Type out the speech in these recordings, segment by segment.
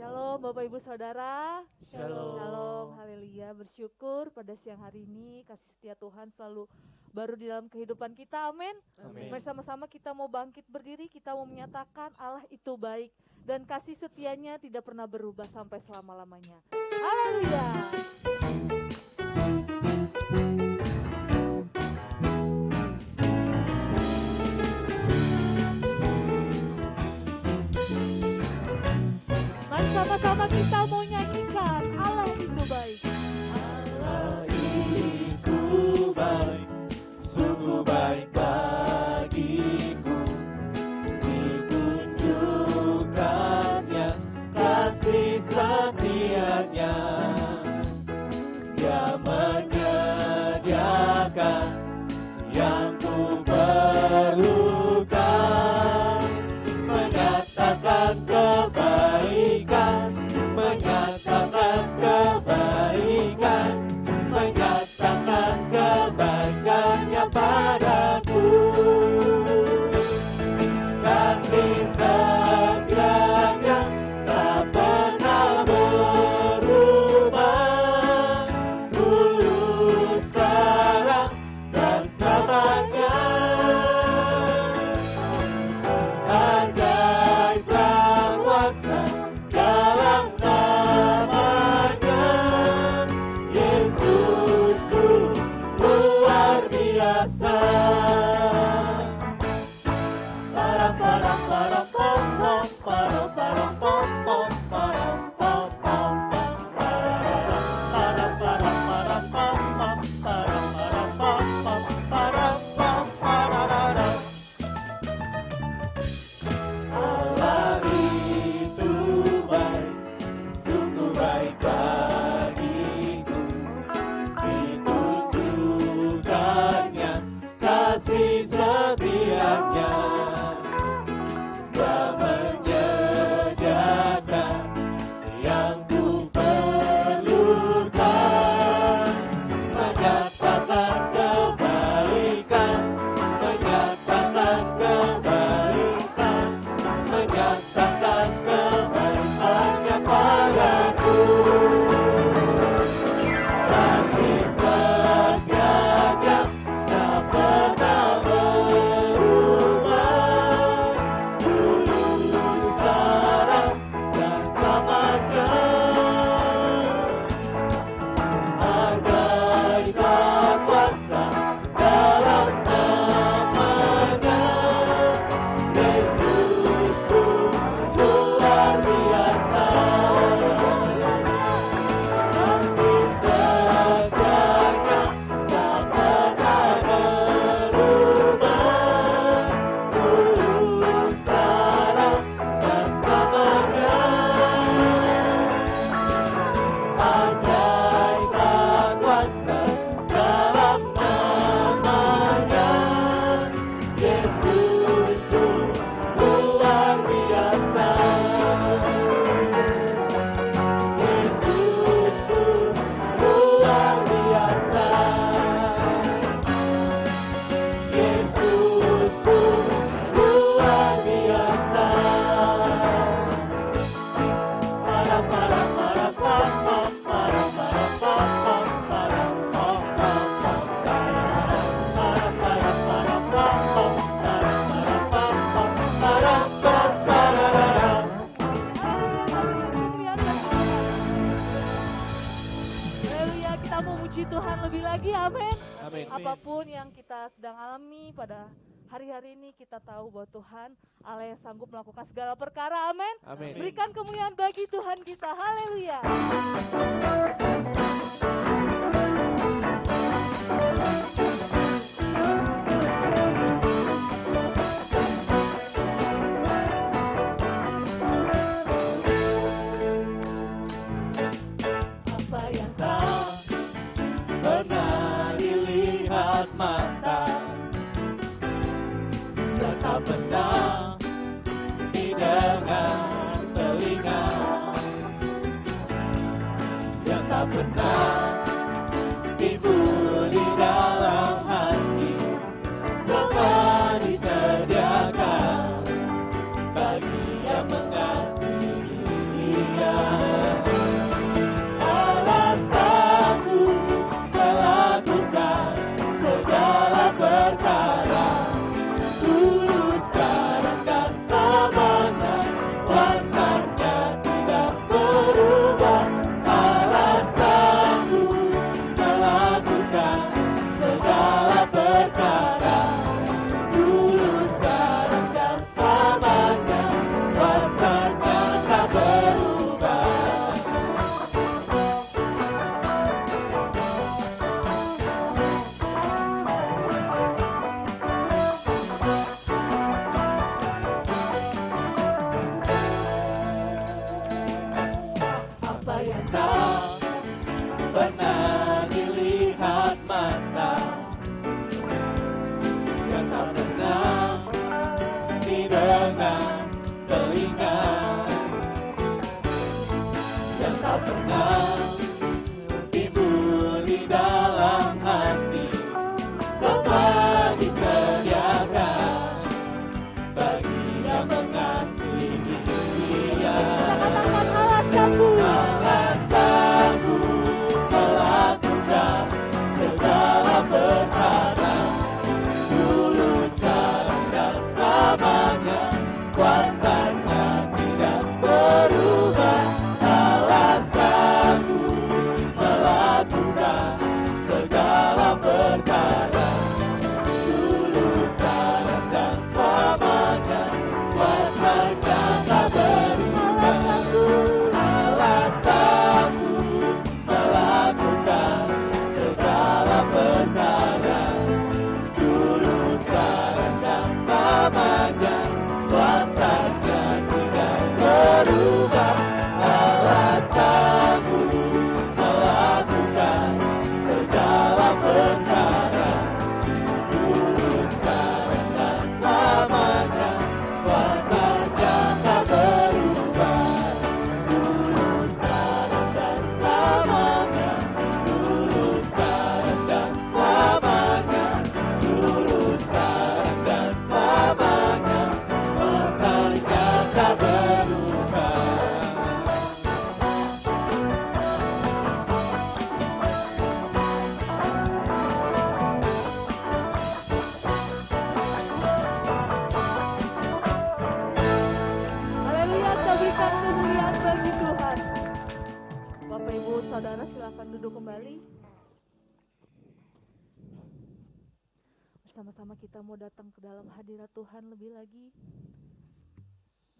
Shalom Bapak Ibu Saudara. Shalom. Shalom, haleluya. Bersyukur pada siang hari ini kasih setia Tuhan selalu baru di dalam kehidupan kita, amin. Amin. Bersama-sama kita mau bangkit berdiri, kita mau menyatakan Allah itu baik dan kasih setianya tidak pernah berubah sampai selama-lamanya. Haleluya. Mari sama-sama kita mau nyanyikan Allah itu baik. Allah itu baik, sungguh baik bagiku. Ditunjukkannya kasih setianya. Dia menyediakan yang ku perlukan, menyatakan kebaikan, menyatakan kebaikan, menyatakan kebaikannya padaku. Kasih setianya tak pernah berubah, dulu, sekarang, dan selamanya. Ajaib dan kuasa dalam namanya, Yesusku luar biasa. Para para para pom pom para para pom pom para pom pom para para para pom pom para pom pom para pom para. Allah itu baik, sungguh baik bagiku. Ditunjukkannya kasih setianya. Dia menyediakan yang ku perlukan, menyatakan kebaikan, menyatakan kebaikan, menyatakan kebaikannya padaku. Kasih setianya tak pernah berubah, dulu, sekarang, dan selamanya. Ajaib dan kuasa dalam namanya, Yesusku luar biasa. Kasih setianya tak pernah berubah, dulu, sekarang, dan selamanya. Ajaib dan kuasa dalam namanya, Yesusku luar biasa. Yesusku luar biasa. Yesusku luar biasa. Para para para pom pom para para pom pom para pom pom para para para pom pom para pom pom para pom para. Haleluya, kita mau muji Tuhan lebih lagi, amin. Amin. Apapun yang kita sedang alami pada hari-hari ini, kita tahu bahwa Tuhan Allah yang sanggup melakukan segala perkara, amin. Amin. Berikan kemuliaan bagi Tuhan kita, haleluya. Apa yang tak pernah dilihat mata, dan tak pernah didengar telinga, yang tak pernah timbul di dalam hati, semua disediakan bagi yang mengasihi Dia. tak pernah timbul di dalam hati seperti sediakan bagi yang mengasihi Dia. Kita katakan Allah sanggup melakukan segala perkara dulu, sekarang dan selamanya. Kuasanya tidak berubah. Allah sanggup melakukan segala perkara dulu, sekarang dan selamanya. Kuasanya tak berubah. Allah sanggup melakukan segala perkara dulu, sekarang dan selamanya. Kuasanya tidak berubah. Allah sanggup melakukan segala perkara dulu, sekarang dan selamanya. Kuasanya tak berubah. Dulu, sekarang dan selamanya. Dulu, sekarang dan selamanya. Dulu, sekarang dan selamanya. Kuasanya tak berubah. Haleluya, kita berikan kemuliaan bagi Tuhan. Bapak Ibu Saudara silakan duduk kembali. Bersama-sama kita mau datang ke dalam hadirat Tuhan lebih lagi.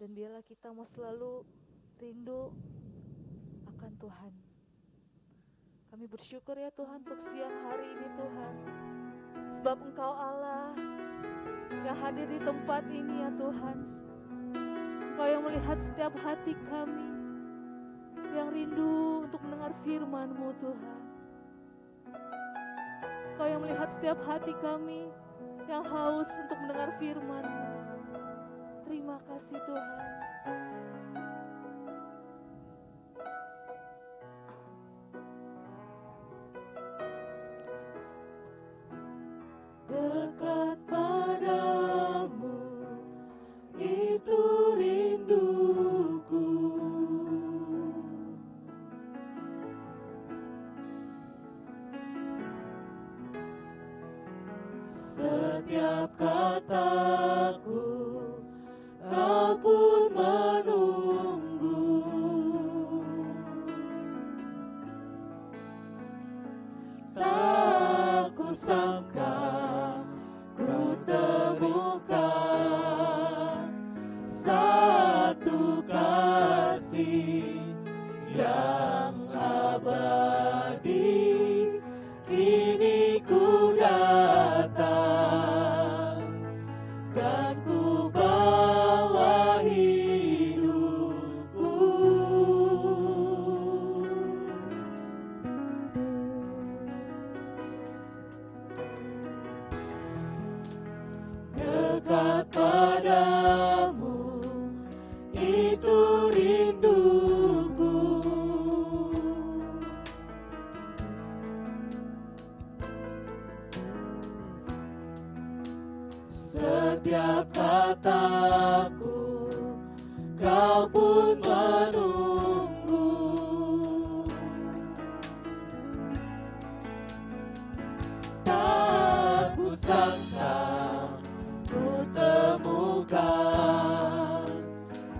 Dan biarlah kita mau selalu rindu akan Tuhan. Kami bersyukur ya Tuhan untuk siang hari ini Tuhan. Sebab Engkau Allah yang hadir di tempat ini ya Tuhan. Engkau yang melihat setiap hati kami yang rindu untuk mendengar firman-Mu Tuhan. Engkau yang melihat setiap hati kami yang haus untuk mendengar firman-Mu. Terima kasih Tuhan. Dekat padamu itu rinduku. Setiap kataku Kau pun menunggu. Tak kusangka ku temukan satu kasih yang abadi. Kini ku datang dan ku bawa hidupku. Dekat padamu itu rinduku. Setiap kataku Kau pun menunggu. Tak kusangka ku temukan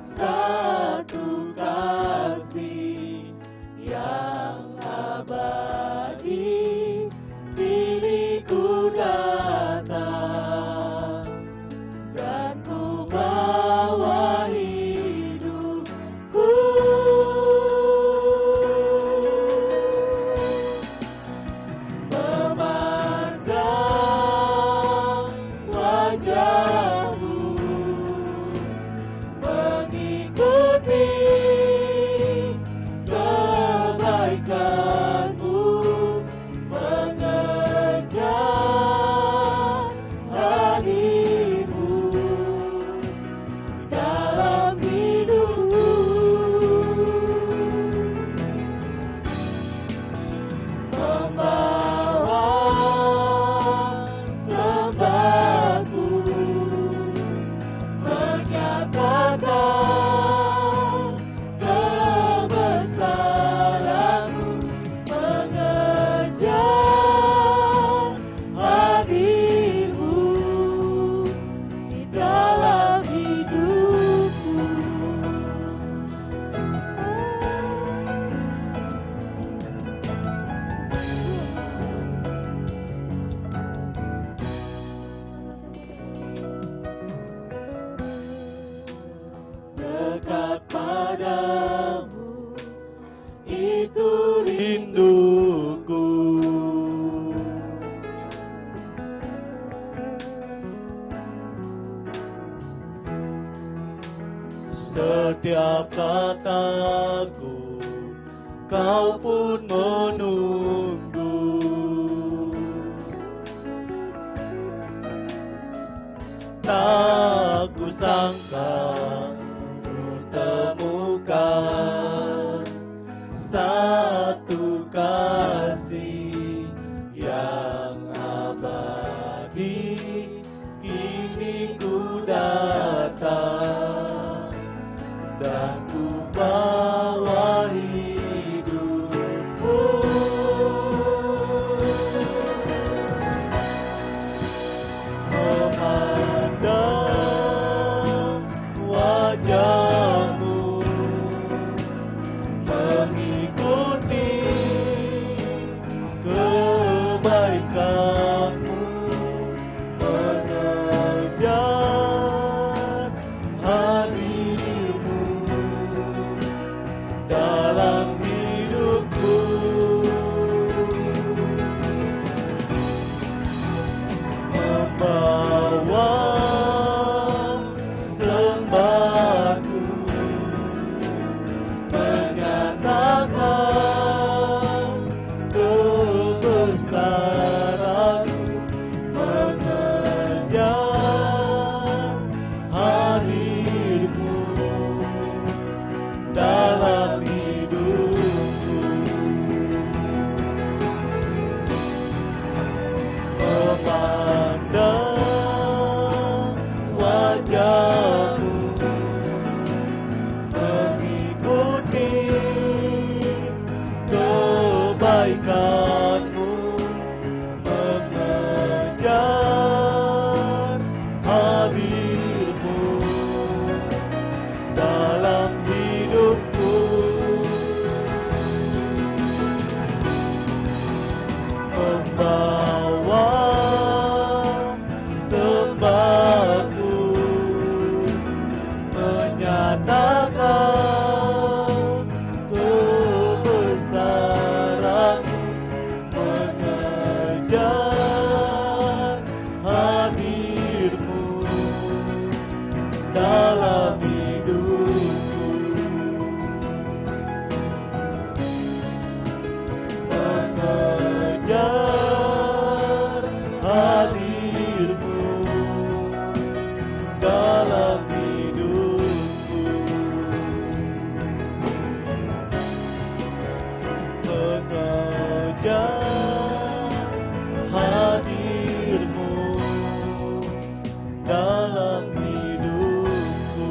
satu kasih yang abadi. Kini ku datang dan ku bawa aku, kau pun menunggu. Tak kusangka ku temukan satu kasih yang abadi. Kini ku datang dan ku bawa hidupku. Memandang wajahmu, mengikuti kebaikanmu, mengejar hadirmu dalam hidupku. Membawa sembahku, menyatakan kebesaranmu, mengejar hadirmu dalam hidupku. Memandang wajahmu, mengikuti kebaikanmu, mengejar hadirmu dalam hidupku. Membawa sembahku, menyatakan kebesaranmu, mengejar hadirmu dalam hidupku. Mengejar hadirmu dalam hidupku. Mengejar hadirmu dalam hidupku.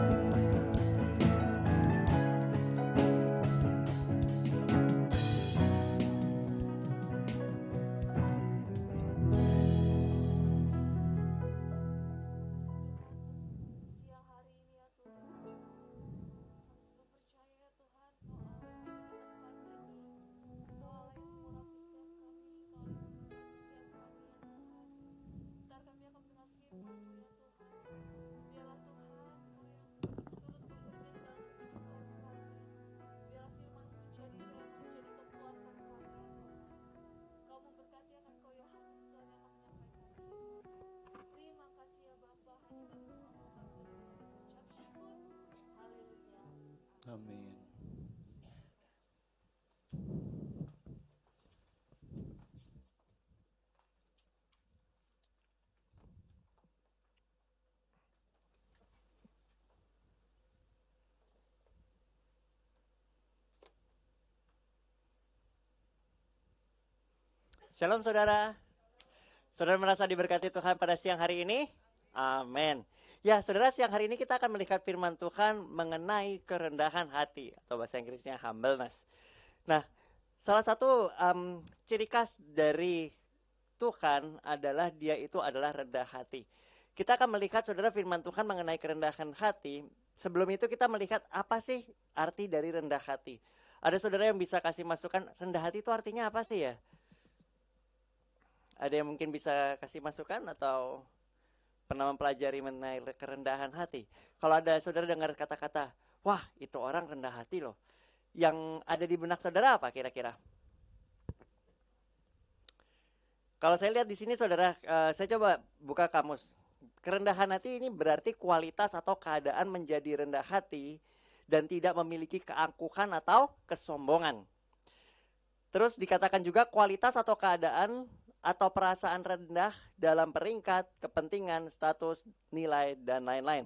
Siang hari ini ya Tuhan, kami sungguh percaya ya Tuhan, Kau Allah yang memberi tempat ini, Kau Allah yang mengurapi setiap kami, Kau Allah yang memberkati setiap kami ya Tuhan. Sebentar kami akan mendengar firman-Mu ya Tuhan. Biarlah Tuhan Kau yang turut bekerja di dalam kehidupan kami. Biarlah firman-Mu menjadi rema, menjadi kekuatan kami ya Tuhan. Kau memberkati akan Kau Yohanes Tuhan yang akan menyampaikan firman. Terima kasih ya Bapa, hanya bagi Tuhan kami mengucap syukur. Haleluya. Amin. Shalom saudara. Saudara merasa diberkati Tuhan pada siang hari ini? Amin. Ya saudara, siang hari ini kita akan melihat firman Tuhan mengenai kerendahan hati, atau bahasa Inggrisnya humbleness. Nah, salah satu ciri khas dari Tuhan adalah Dia itu adalah rendah hati. Kita akan melihat saudara firman Tuhan mengenai kerendahan hati. Sebelum itu kita melihat apa sih arti dari rendah hati. Ada saudara yang bisa kasih masukan, rendah hati itu artinya apa sih ya? Ada yang mungkin bisa kasih masukan atau pernah mempelajari mengenai kerendahan hati? Kalau ada saudara dengar kata-kata, wah itu orang rendah hati loh. Yang ada di benak saudara apa kira-kira? Kalau saya lihat di sini saudara, saya coba buka kamus. Kerendahan hati ini berarti kualitas atau keadaan menjadi rendah hati dan tidak memiliki keangkuhan atau kesombongan. Terus dikatakan juga kualitas atau keadaan atau perasaan rendah dalam peringkat, kepentingan, status, nilai, dan lain-lain.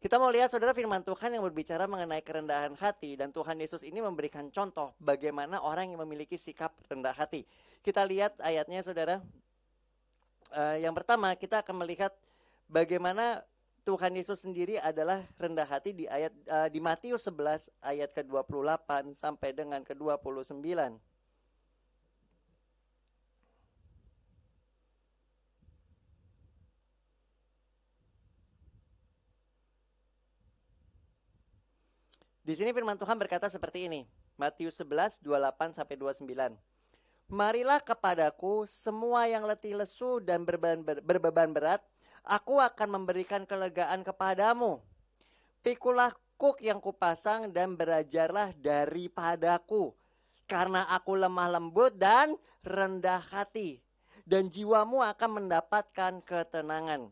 Kita mau lihat saudara firman Tuhan yang berbicara mengenai kerendahan hati, dan Tuhan Yesus ini memberikan contoh bagaimana orang yang memiliki sikap rendah hati. Kita lihat ayatnya saudara. Yang pertama kita akan melihat bagaimana Tuhan Yesus sendiri adalah rendah hati di Matius 11 ayat ke-28 sampai dengan ke-29. Di sini firman Tuhan berkata seperti ini. Matius 11, 28 sampai 29. Marilah kepadaku semua yang letih lesu dan berbeban berat, aku akan memberikan kelegaan kepadamu. Pikulah kuk yang kupasang dan belajarlah daripadaku, karena aku lemah lembut dan rendah hati, dan jiwamu akan mendapatkan ketenangan.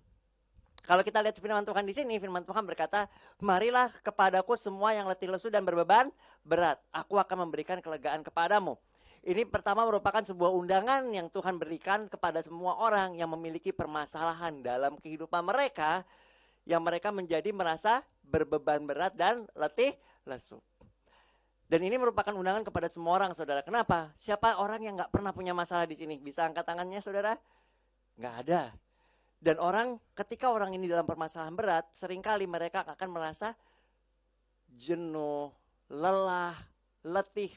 Kalau kita lihat firman Tuhan di sini, firman Tuhan berkata, marilah kepadaku semua yang letih lesu dan berbeban berat, aku akan memberikan kelegaan kepadamu. Ini pertama merupakan sebuah undangan yang Tuhan berikan kepada semua orang yang memiliki permasalahan dalam kehidupan mereka, yang mereka menjadi merasa berbeban berat dan letih lesu. Dan ini merupakan undangan kepada semua orang, saudara. Kenapa? Siapa orang yang gak pernah punya masalah di sini? Bisa angkat tangannya, saudara? Gak ada. Dan ketika orang ini dalam permasalahan berat, seringkali mereka akan merasa jenuh, lelah, letih.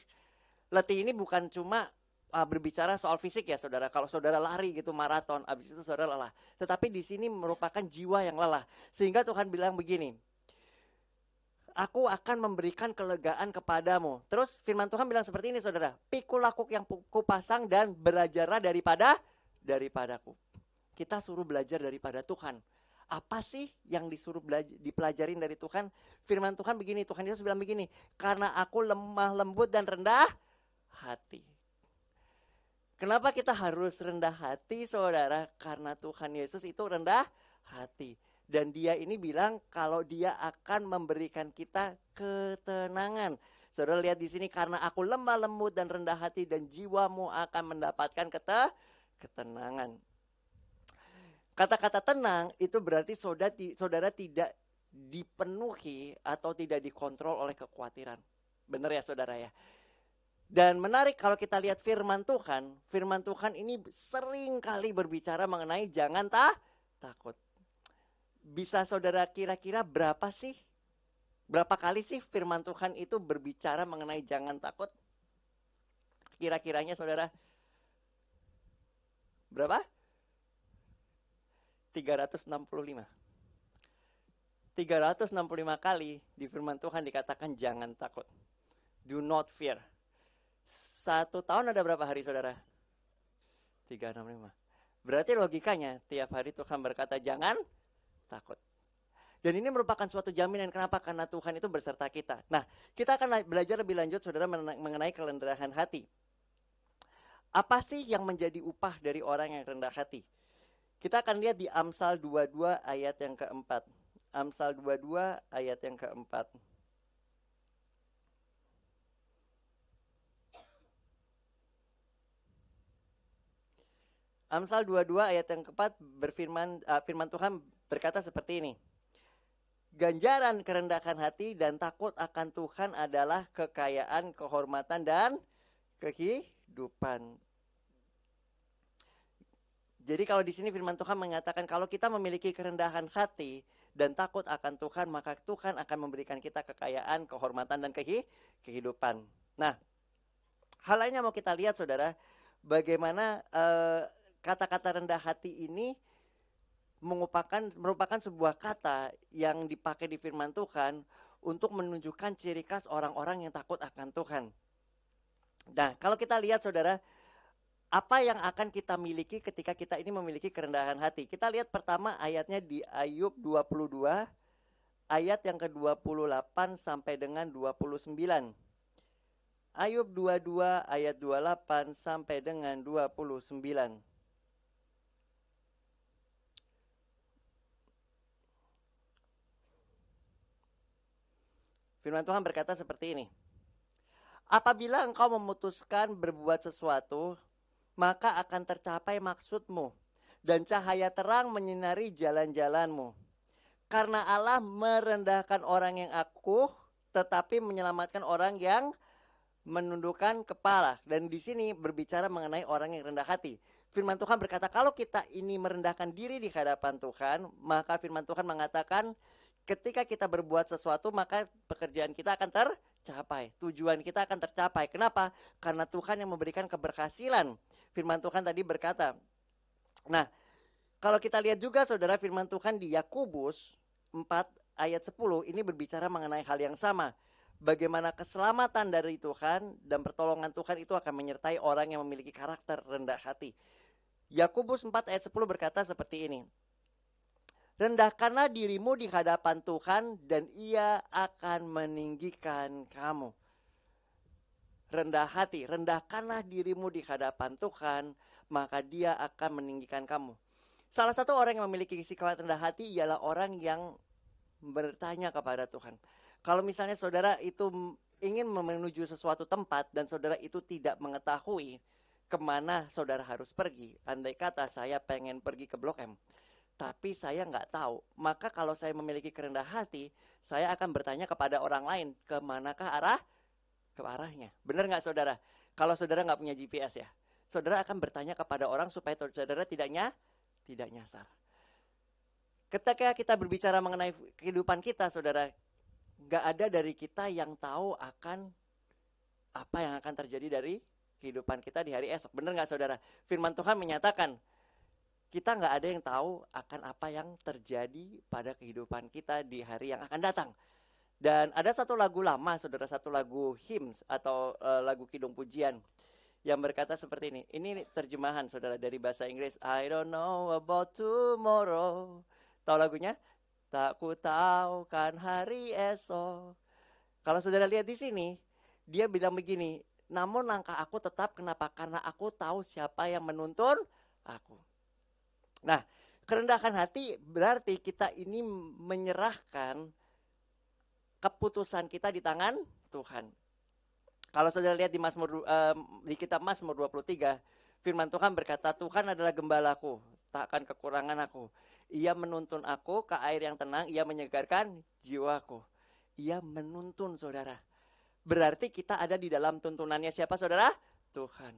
Letih ini bukan cuma berbicara soal fisik ya saudara. Kalau saudara lari gitu maraton, abis itu saudara lelah. Tetapi di sini merupakan jiwa yang lelah. Sehingga Tuhan bilang begini, aku akan memberikan kelegaan kepadamu. Terus firman Tuhan bilang seperti ini saudara, pikulah kuk yang kupasang dan belajarlah daripadaku. Kita suruh belajar daripada Tuhan. Apa sih yang disuruh dipelajarin dari Tuhan? Firman Tuhan begini, Tuhan Yesus bilang begini, karena aku lemah lembut dan rendah hati. Kenapa kita harus rendah hati saudara? Karena Tuhan Yesus itu rendah hati. Dan dia ini bilang kalau dia akan memberikan kita ketenangan. Saudara lihat di sini, karena aku lemah lembut dan rendah hati dan jiwamu akan mendapatkan ketenangan. Kata-kata tenang itu berarti saudara tidak dipenuhi atau tidak dikontrol oleh kekhawatiran. Benar ya saudara ya? Dan menarik kalau kita lihat firman Tuhan ini sering kali berbicara mengenai jangan takut. Bisa saudara kira-kira berapa kali sih firman Tuhan itu berbicara mengenai jangan takut? Kira-kiranya saudara? Berapa? 365. 365 kali di firman Tuhan dikatakan jangan takut. Do not fear. 1 tahun ada berapa hari saudara? 365. Berarti logikanya tiap hari Tuhan berkata jangan takut. Dan ini merupakan suatu jaminan. Kenapa? Karena Tuhan itu berserta kita. Nah, kita akan belajar lebih lanjut saudara mengenai kerendahan hati. Apa sih yang menjadi upah dari orang yang rendah hati? Kita akan lihat di Amsal 22 ayat yang keempat. Amsal 22 ayat yang keempat. Amsal 22 ayat yang keempat firman Tuhan berkata seperti ini. Ganjaran kerendahan hati dan takut akan Tuhan adalah kekayaan, kehormatan, dan kehidupan. Jadi kalau di sini firman Tuhan mengatakan kalau kita memiliki kerendahan hati dan takut akan Tuhan, maka Tuhan akan memberikan kita kekayaan, kehormatan, dan kehidupan. Nah, hal lainnya mau kita lihat saudara, bagaimana kata-kata rendah hati ini merupakan sebuah kata yang dipakai di firman Tuhan untuk menunjukkan ciri khas orang-orang yang takut akan Tuhan. Nah, kalau kita lihat saudara, apa yang akan kita miliki ketika kita ini memiliki kerendahan hati? Kita lihat pertama ayatnya di Ayub 22, ayat yang ke-28 sampai dengan 29. Ayub 22 ayat 28 sampai dengan 29. Firman Tuhan berkata seperti ini. Apabila engkau memutuskan berbuat sesuatu, maka akan tercapai maksudmu, dan cahaya terang menyinari jalan-jalanmu. Karena Allah merendahkan orang yang akuh, tetapi menyelamatkan orang yang menundukkan kepala. Dan di sini berbicara mengenai orang yang rendah hati. Firman Tuhan berkata, kalau kita ini merendahkan diri di hadapan Tuhan, maka firman Tuhan mengatakan, ketika kita berbuat sesuatu, maka pekerjaan kita akan tercapai. Tujuan kita akan tercapai. Kenapa? Karena Tuhan yang memberikan keberhasilan. Firman Tuhan tadi berkata. Nah, kalau kita lihat juga saudara, firman Tuhan di Yakobus 4 ayat 10, ini berbicara mengenai hal yang sama. Bagaimana keselamatan dari Tuhan dan pertolongan Tuhan itu akan menyertai orang yang memiliki karakter rendah hati. Yakobus 4 ayat 10 berkata seperti ini. Rendahkanlah dirimu di hadapan Tuhan dan Ia akan meninggikan kamu. Rendah hati, rendahkanlah dirimu di hadapan Tuhan, maka Dia akan meninggikan kamu. Salah satu orang yang memiliki sifat rendah hati ialah orang yang bertanya kepada Tuhan. Kalau misalnya saudara itu ingin menuju sesuatu tempat dan saudara itu tidak mengetahui kemana saudara harus pergi. Andai kata saya pengen pergi ke Blok M, tapi saya nggak tahu. Maka kalau saya memiliki kerendahan hati, saya akan bertanya kepada orang lain, kemanakah arahnya. Benar nggak saudara? Kalau saudara nggak punya GPS ya, saudara akan bertanya kepada orang supaya saudara tidak nyasar. Ketika kita berbicara mengenai kehidupan kita, saudara, nggak ada dari kita yang tahu akan apa yang akan terjadi dari kehidupan kita di hari esok. Benar nggak saudara? Firman Tuhan menyatakan, kita nggak ada yang tahu akan apa yang terjadi pada kehidupan kita di hari yang akan datang. Dan ada satu lagu lama, saudara, satu lagu hymns atau lagu kidung pujian yang berkata seperti ini. Ini terjemahan, saudara, dari bahasa Inggris. I don't know about tomorrow. Tahu lagunya? Tak ku tahu kan hari esok. Kalau saudara lihat di sini, dia bilang begini. Namun langkah aku tetap, kenapa? Karena aku tahu siapa yang menuntun aku. Nah, kerendahan hati berarti kita ini menyerahkan keputusan kita di tangan Tuhan. Kalau saudara lihat di kitab Mazmur 23, firman Tuhan berkata, Tuhan adalah gembalaku, tak akan kekurangan aku. Ia menuntun aku ke air yang tenang, Ia menyegarkan jiwaku. Ia menuntun, saudara. Berarti kita ada di dalam tuntunannya siapa, saudara? Tuhan.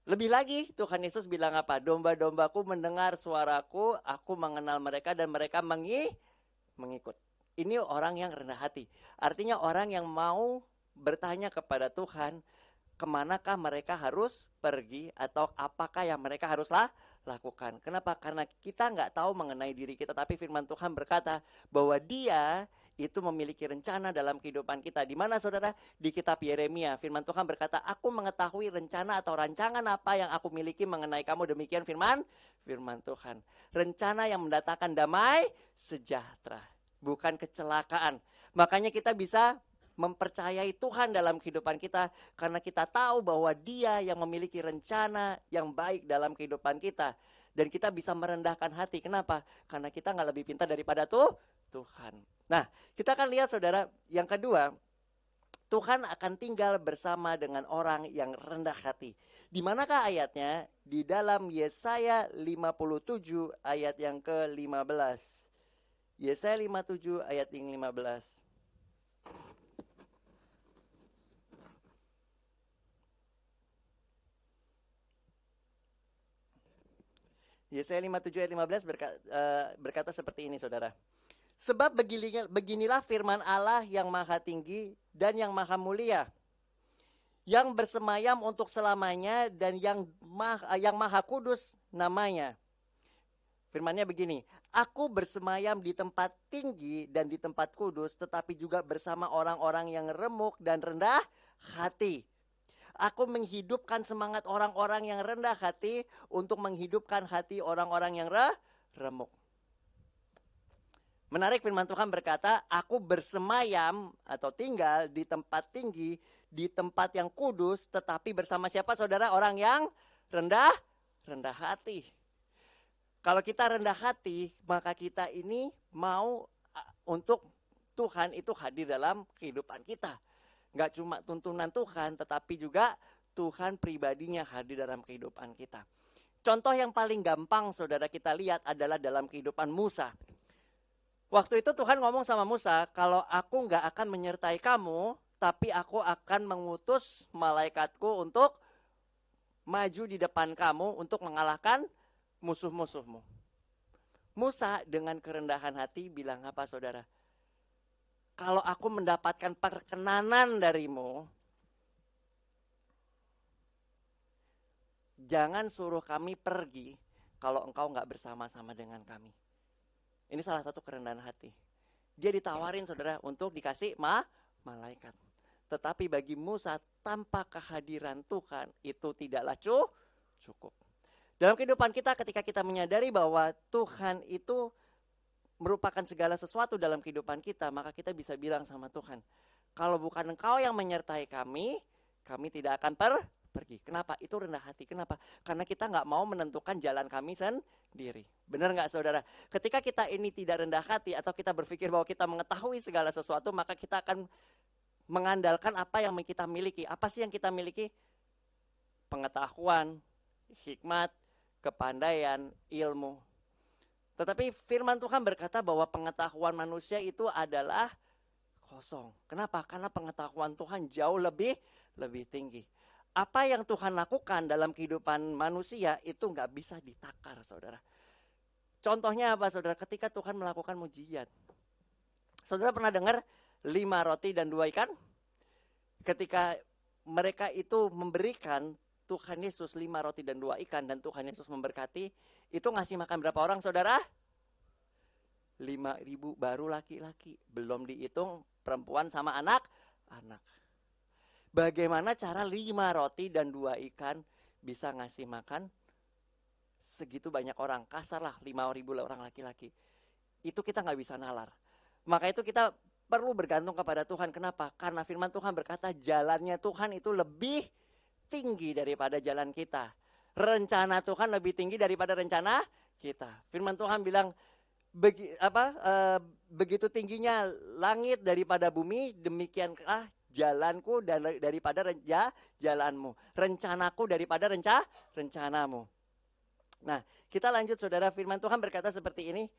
Lebih lagi, Tuhan Yesus bilang apa? Domba-dombaku mendengar suaraku, aku mengenal mereka dan mereka mengikut. Ini orang yang rendah hati. Artinya orang yang mau bertanya kepada Tuhan, kemanakah mereka harus pergi atau apakah yang mereka haruslah lakukan. Kenapa? Karena kita nggak tahu mengenai diri kita, tapi firman Tuhan berkata bahwa Dia itu memiliki rencana dalam kehidupan kita. Di mana saudara? Di kitab Yeremia, firman Tuhan berkata, aku mengetahui rencana atau rancangan apa yang aku miliki mengenai kamu. Demikian firman Tuhan. Rencana yang mendatangkan damai sejahtera, bukan kecelakaan. Makanya kita bisa mempercayai Tuhan dalam kehidupan kita karena kita tahu bahwa Dia yang memiliki rencana yang baik dalam kehidupan kita. Dan kita bisa merendahkan hati. Kenapa? Karena kita nggak lebih pintar daripada Tuhan. Nah, kita akan lihat saudara, yang kedua, Tuhan akan tinggal bersama dengan orang yang rendah hati. Di manakah ayatnya? Di dalam Yesaya 57 ayat yang ke-15. Yesaya 57 ayat yang 15. Yesaya 57 ayat 15 berkata seperti ini, saudara. Sebab beginilah firman Allah yang maha tinggi dan yang maha mulia, yang bersemayam untuk selamanya dan yang maha kudus namanya. Firmannya begini, aku bersemayam di tempat tinggi dan di tempat kudus, tetapi juga bersama orang-orang yang remuk dan rendah hati. Aku menghidupkan semangat orang-orang yang rendah hati untuk menghidupkan hati orang-orang yang remuk. Menarik, firman Tuhan berkata, aku bersemayam atau tinggal di tempat tinggi, di tempat yang kudus, tetapi bersama siapa saudara? Orang yang rendah hati. Kalau kita rendah hati, maka kita ini mau untuk Tuhan itu hadir dalam kehidupan kita. Nggak cuma tuntunan Tuhan, tetapi juga Tuhan pribadinya hadir dalam kehidupan kita. Contoh yang paling gampang saudara kita lihat adalah dalam kehidupan Musa. Waktu itu Tuhan ngomong sama Musa, kalau aku nggak akan menyertai kamu, tapi aku akan mengutus malaikatku untuk maju di depan kamu untuk mengalahkan musuh-musuhmu. Musa dengan kerendahan hati bilang apa saudara? Kalau aku mendapatkan perkenanan darimu, jangan suruh kami pergi kalau engkau nggak bersama-sama dengan kami. Ini salah satu kerendahan hati. Dia ditawarin saudara untuk dikasih malaikat. Tetapi bagi Musa tanpa kehadiran Tuhan itu tidaklah cukup. Dalam kehidupan kita ketika kita menyadari bahwa Tuhan itu merupakan segala sesuatu dalam kehidupan kita, maka kita bisa bilang sama Tuhan, kalau bukan Engkau yang menyertai kami tidak akan pergi. Kenapa? Itu rendah hati. Kenapa? Karena kita nggak mau menentukan jalan kami sendiri. Benar nggak saudara? Ketika kita ini tidak rendah hati atau kita berpikir bahwa kita mengetahui segala sesuatu, maka kita akan mengandalkan apa yang kita miliki. Apa sih yang kita miliki? Pengetahuan, hikmat, kepandaian, ilmu. Tetapi firman Tuhan berkata bahwa pengetahuan manusia itu adalah kosong. Kenapa? Karena pengetahuan Tuhan jauh lebih tinggi. Apa yang Tuhan lakukan dalam kehidupan manusia itu nggak bisa ditakar, saudara. Contohnya apa, saudara? Ketika Tuhan melakukan mujizat. Saudara pernah dengar 5 roti dan 2 ikan? Ketika mereka itu memberikan Tuhan Yesus 5 roti dan 2 ikan dan Tuhan Yesus memberkati, itu ngasih makan berapa orang saudara? 5.000 baru laki-laki, belum dihitung perempuan sama anak-anak. Bagaimana cara 5 roti dan 2 ikan bisa ngasih makan segitu banyak orang? Kasarlah 5.000 orang laki-laki. Itu kita nggak bisa nalar. Maka itu kita perlu bergantung kepada Tuhan. Kenapa? Karena firman Tuhan berkata jalannya Tuhan itu lebih tinggi daripada jalan kita. Rencana Tuhan lebih tinggi daripada rencana kita. Firman Tuhan bilang begitu tingginya langit daripada bumi, demikianlah jalanku daripada jalanmu, rencanaku daripada rencanamu. Nah, kita lanjut saudara. Firman Tuhan berkata seperti ini.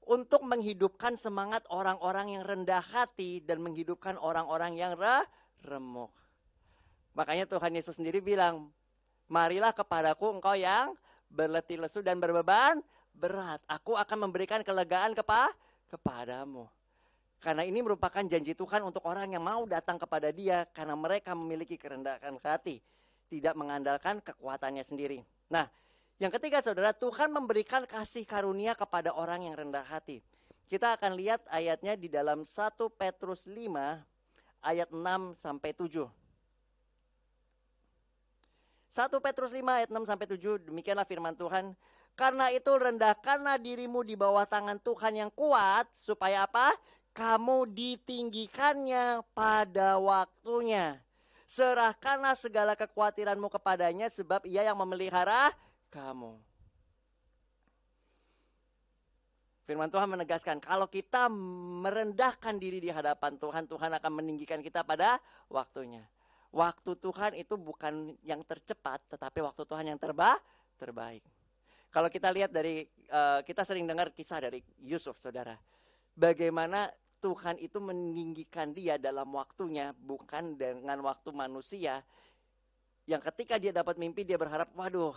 Untuk menghidupkan semangat orang-orang yang rendah hati dan menghidupkan orang-orang yang remuk. Makanya Tuhan Yesus sendiri bilang, marilah kepadaku engkau yang berletih lesu dan berbeban berat. Aku akan memberikan kelegaan kepadamu. Karena ini merupakan janji Tuhan untuk orang yang mau datang kepada Dia. Karena mereka memiliki kerendahan hati. Tidak mengandalkan kekuatannya sendiri. Nah, yang ketiga saudara, Tuhan memberikan kasih karunia kepada orang yang rendah hati. Kita akan lihat ayatnya di dalam 1 Petrus 5 ayat 6 sampai 7. 1 Petrus 5 ayat 6 sampai 7, demikianlah firman Tuhan. Karena itu rendahkanlah dirimu di bawah tangan Tuhan yang kuat, supaya apa? Kamu ditinggikannya pada waktunya. Serahkanlah segala kekhawatiranmu kepadanya, sebab Ia yang memelihara kamu. Firman Tuhan menegaskan, kalau kita merendahkan diri di hadapan Tuhan, Tuhan akan meninggikan kita pada waktunya. Waktu Tuhan itu bukan yang tercepat, tetapi waktu Tuhan yang terbaik. Kalau kita lihat dari, kita sering dengar kisah dari Yusuf, saudara. Bagaimana Tuhan itu meninggikan dia dalam waktunya, bukan dengan waktu manusia. Yang ketika dia dapat mimpi, dia berharap, waduh,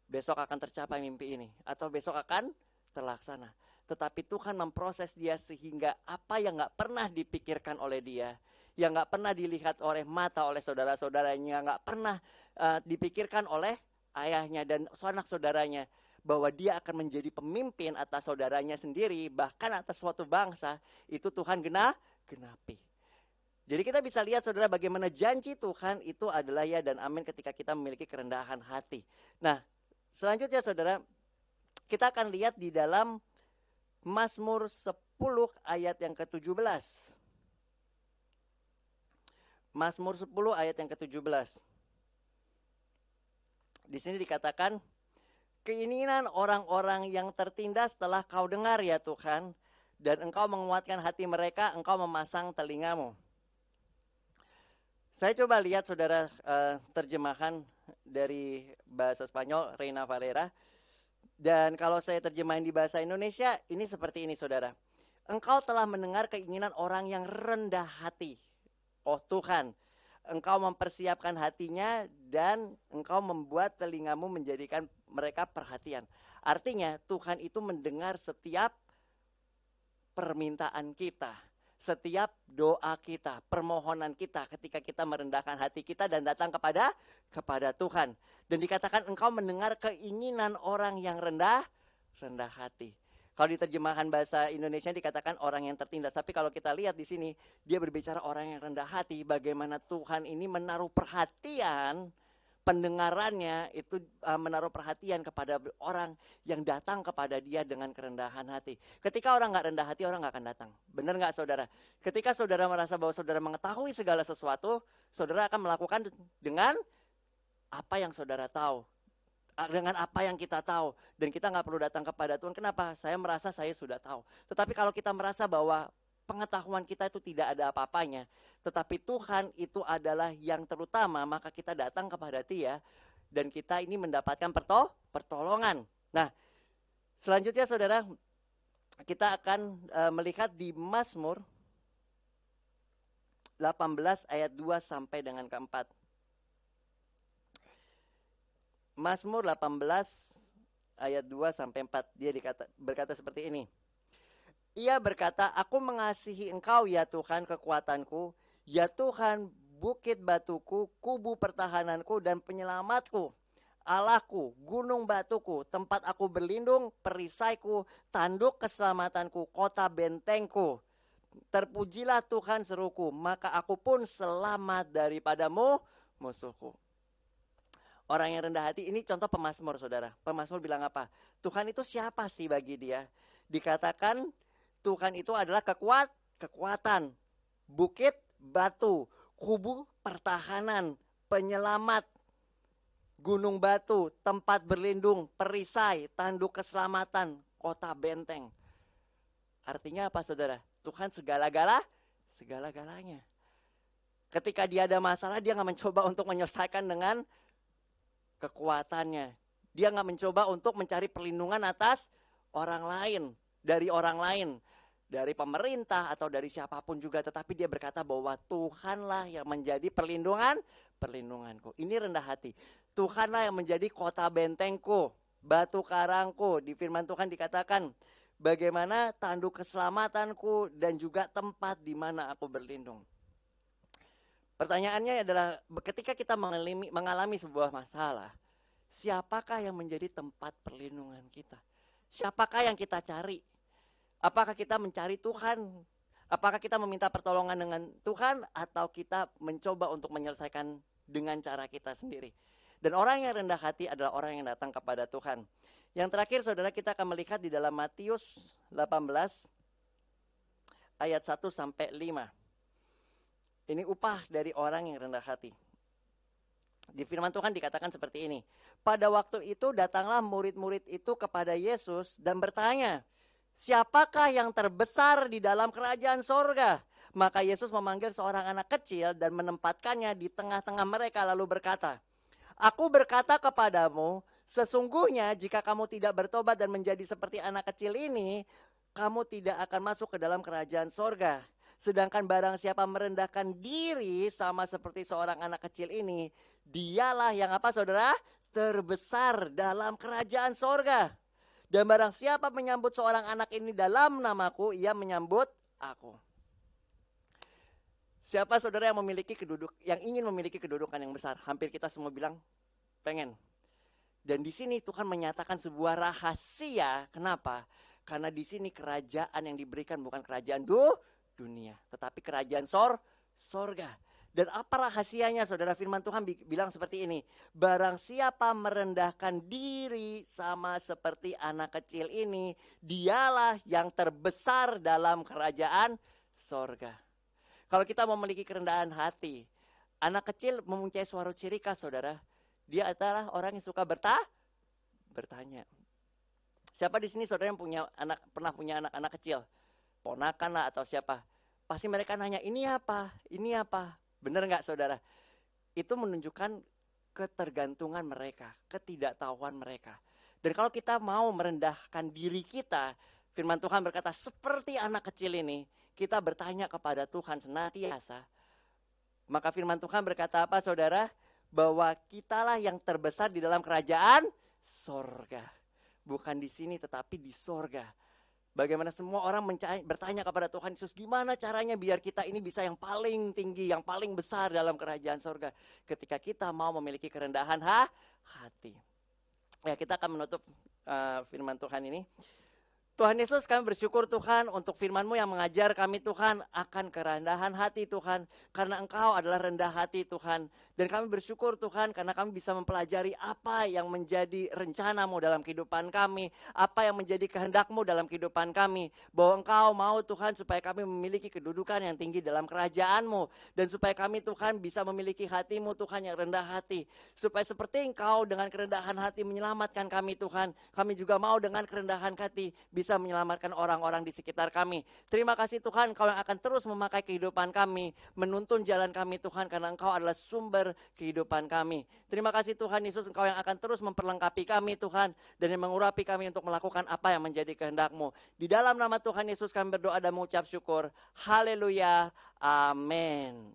besok akan tercapai mimpi ini. Atau besok akan terlaksana. Tetapi Tuhan memproses dia sehingga apa yang gak pernah dipikirkan oleh dia, yang gak pernah dilihat oleh mata oleh saudara-saudaranya, gak pernah dipikirkan oleh ayahnya dan sanak saudaranya, bahwa dia akan menjadi pemimpin atas saudaranya sendiri, bahkan atas suatu bangsa, itu Tuhan genapi. Jadi kita bisa lihat saudara bagaimana janji Tuhan itu adalah ya dan amin ketika kita memiliki kerendahan hati. Nah, selanjutnya saudara, kita akan lihat di dalam Mazmur 10 ayat yang ke-17. Mazmur 10 ayat yang ke-17. Di sini dikatakan, keinginan orang-orang yang tertindas telah kau dengar ya Tuhan, dan engkau menguatkan hati mereka, engkau memasang telingamu. Saya coba lihat saudara terjemahan dari bahasa Spanyol, Reina Valera. Dan kalau saya terjemahin di bahasa Indonesia, ini seperti ini saudara. Engkau telah mendengar keinginan orang yang rendah hati. Oh Tuhan, engkau mempersiapkan hatinya dan engkau membuat telingamu menjadikan mereka perhatian. Artinya Tuhan itu mendengar setiap permintaan kita, setiap doa kita, permohonan kita ketika kita merendahkan hati kita dan datang kepada Tuhan. Dan dikatakan engkau mendengar keinginan orang yang rendah hati. Kalau diterjemahkan bahasa Indonesia dikatakan orang yang tertindas. Tapi kalau kita lihat di sini, dia berbicara orang yang rendah hati. Bagaimana Tuhan ini menaruh perhatian, pendengarannya itu menaruh perhatian kepada orang yang datang kepada dia dengan kerendahan hati. Ketika orang gak rendah hati, orang gak akan datang. Benar gak saudara? Ketika saudara merasa bahwa saudara mengetahui segala sesuatu, saudara akan melakukan dengan apa yang saudara tahu. Dengan apa yang kita tahu. Dan kita gak perlu datang kepada Tuhan. Kenapa? Saya merasa saya sudah tahu. Tetapi kalau kita merasa bahwa pengetahuan kita itu tidak ada apa-apanya, tetapi Tuhan itu adalah yang terutama, maka kita datang kepada Dia dan kita ini mendapatkan pertolongan. Nah, selanjutnya saudara, kita akan melihat di Mazmur 18 ayat 2 sampai dengan ke-4. Mazmur 18 ayat 2 sampai 4. Dia berkata seperti ini. Ia berkata, aku mengasihi engkau ya Tuhan kekuatanku, ya Tuhan bukit batuku, kubu pertahananku dan penyelamatku, Allahku, gunung batuku, tempat aku berlindung, perisaiku, tanduk keselamatanku, kota bentengku. Terpujilah Tuhan seruku, maka aku pun selamat daripadamu musuhku. Orang yang rendah hati, ini contoh pemazmur saudara. Pemazmur bilang apa? Tuhan itu siapa sih bagi dia? Dikatakan Tuhan itu adalah kekuatan, bukit batu, kubu pertahanan, penyelamat, gunung batu, tempat berlindung, perisai, tanduk keselamatan, kota benteng. Artinya apa saudara? Tuhan segala-galanya. Ketika dia ada masalah, dia gak mencoba untuk menyelesaikan dengan kekuatannya. Dia gak mencoba untuk mencari perlindungan atas orang lain, dari orang lain, dari pemerintah atau dari siapapun juga. Tetapi dia berkata bahwa Tuhanlah yang menjadi perlindunganku. Ini rendah hati. Tuhanlah yang menjadi kota bentengku, batu karangku. Di firman Tuhan dikatakan bagaimana tanduk keselamatanku dan juga tempat di mana aku berlindung. Pertanyaannya adalah ketika kita mengalami sebuah masalah, siapakah yang menjadi tempat perlindungan kita? Siapakah yang kita cari? Apakah kita mencari Tuhan? Apakah kita meminta pertolongan dengan Tuhan? Atau kita mencoba untuk menyelesaikan dengan cara kita sendiri? Dan orang yang rendah hati adalah orang yang datang kepada Tuhan. Yang terakhir saudara, kita akan melihat di dalam Matius 18 ayat 1 sampai 5. Ini upah dari orang yang rendah hati. Di firman Tuhan dikatakan seperti ini. Pada waktu itu datanglah murid-murid itu kepada Yesus dan bertanya, siapakah yang terbesar di dalam kerajaan sorga? Maka Yesus memanggil seorang anak kecil dan menempatkannya di tengah-tengah mereka lalu berkata, aku berkata kepadamu, sesungguhnya jika kamu tidak bertobat dan menjadi seperti anak kecil ini, kamu tidak akan masuk ke dalam kerajaan sorga. Sedangkan barang siapa merendahkan diri sama seperti seorang anak kecil ini, dialah yang apa saudara? Terbesar dalam kerajaan sorga. Dan barang siapa menyambut seorang anak ini dalam namaku, ia menyambut aku. Siapa saudara yang ingin memiliki kedudukan yang besar? Hampir kita semua bilang pengen. Dan di sini Tuhan menyatakan sebuah rahasia. Kenapa? Karena di sini kerajaan yang diberikan bukan kerajaan dunia, tetapi kerajaan sorga. Dan apa rahasianya saudara? Firman Tuhan bilang seperti ini. Barang siapa merendahkan diri sama seperti anak kecil ini, dialah yang terbesar dalam kerajaan sorga. Kalau kita memiliki kerendahan hati, anak kecil mempunyai suara ciri khas saudara. Dia adalah orang yang suka bertanya. Siapa di sini saudara yang pernah punya anak-anak kecil? ponakan lah atau siapa. Pasti mereka nanya, ini apa? Ini apa? Benar nggak saudara? Itu menunjukkan ketergantungan mereka, ketidaktahuan mereka. Dan kalau kita mau merendahkan diri kita, firman Tuhan berkata seperti anak kecil ini, kita bertanya kepada Tuhan senantiasa. Maka firman Tuhan berkata apa saudara? Bahwa kitalah yang terbesar di dalam kerajaan sorga. Bukan di sini tetapi di sorga. Bagaimana semua orang bertanya kepada Tuhan Yesus, gimana caranya biar kita ini bisa yang paling tinggi, yang paling besar dalam kerajaan sorga. Ketika kita mau memiliki kerendahan hati. Ya, kita akan menutup firman Tuhan ini. Tuhan Yesus, kami bersyukur Tuhan untuk firman-Mu yang mengajar kami Tuhan akan kerendahan hati Tuhan. Karena Engkau adalah rendah hati Tuhan. Dan kami bersyukur Tuhan karena kami bisa mempelajari apa yang menjadi rencana-Mu dalam kehidupan kami. Apa yang menjadi kehendak-Mu dalam kehidupan kami. Bahwa Engkau mau Tuhan supaya kami memiliki kedudukan yang tinggi dalam kerajaan-Mu. Dan supaya kami Tuhan bisa memiliki hati-Mu Tuhan yang rendah hati. Supaya seperti Engkau dengan kerendahan hati menyelamatkan kami Tuhan. Kami juga mau dengan kerendahan hati bisa menyelamatkan orang-orang di sekitar kami. Terima kasih Tuhan, Engkau yang akan terus memakai kehidupan kami, menuntun jalan kami Tuhan, karena Engkau adalah sumber kehidupan kami. Terima kasih Tuhan Yesus, Engkau yang akan terus memperlengkapi kami Tuhan, dan yang mengurapi kami untuk melakukan apa yang menjadi kehendak-Mu. Di dalam nama Tuhan Yesus kami berdoa dan mengucap syukur. Haleluya. Amin.